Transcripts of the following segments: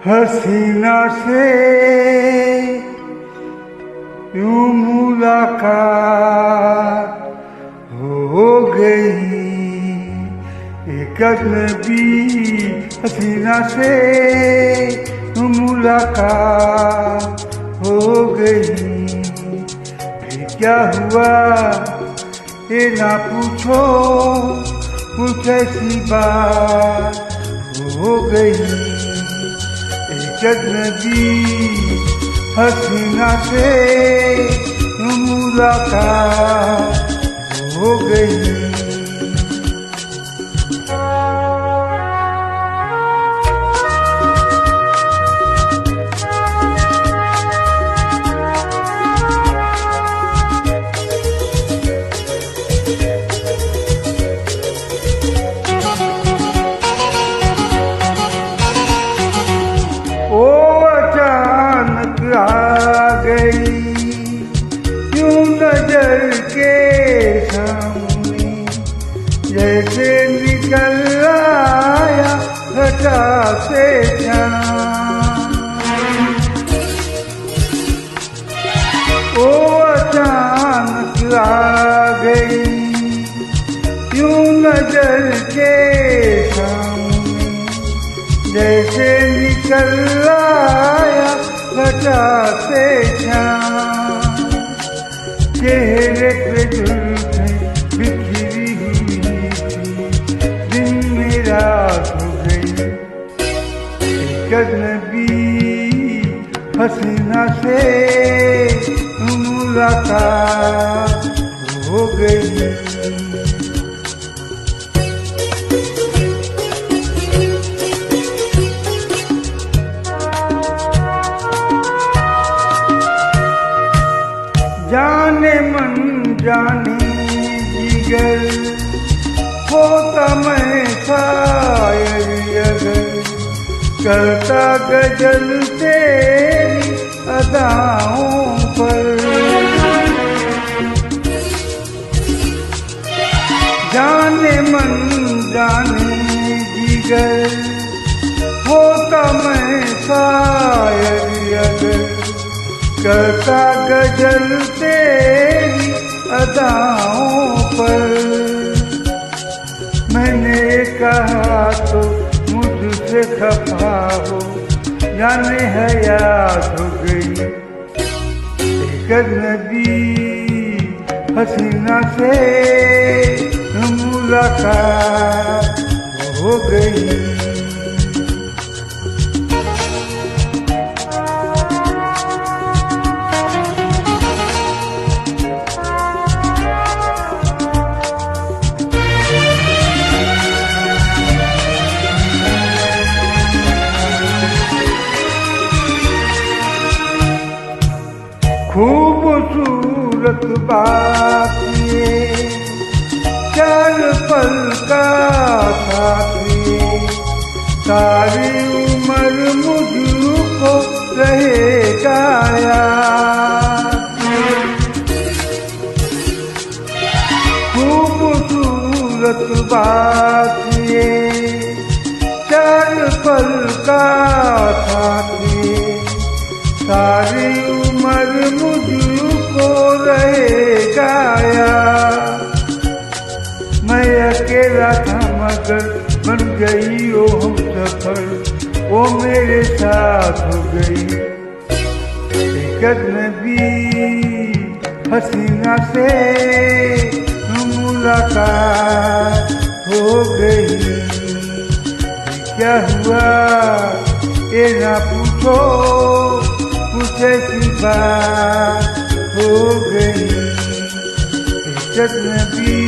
हसीना से यूं मुलाकात हो गई, एक अजनबी हसीना से यूं मुलाकात हो गई। फिर क्या हुआ ये ना पूछो, कुछ ऐसी बात हो गई। एक अजनबी हसीना से मुलाकात हो गई। आ गई यूं नजर के सामने, जैसे निकल आया घटा से चाँद। ओ अचानक आ गई यूं नजर के सामने, जैसे निकल आया घटा से चाँद। चेहरे पे जुल्फें बिखरी हुई थी, दिन में रात हो गई। एक अजनबी हसीना से मुलाकात हो गई। जाने मन जाने जिगर होता मैं शायर अगर, करता गजल तेरी अदाओं पर। जाने मन जाने जिगर होता मैं शायर अगर, करता गजल तेरी अदाओं पर। मैंने कहा तो मुझसे खफा हो, जाने है याद हो गई। एक अजनबी हसीना से मुलाकात हो गई। खूबसूरत बात ये चार पल का साथी, सारी उम्र मुझको रहेगा याद। खूबसूरत बात ये चार पल का साथी, सारी उम्र मुझको रहेगा याद। मैं अकेला था मगर बन गई वो हम सफर, वो मेरे साथ हो गई। एक अजनबी हसीना से मुलाकात हो गई। क्या हुआ ये ना पूछो, कुछ ऐसी बात हो गई। एक अजनबी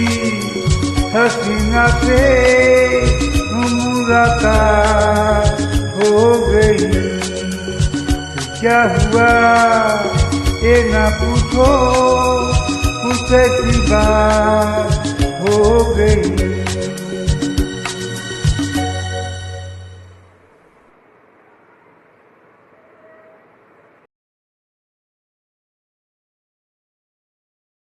हसीना से मुलाकात हो गई। क्या हुआ ये ना पूछो, कुछ ऐसी बात हो गई।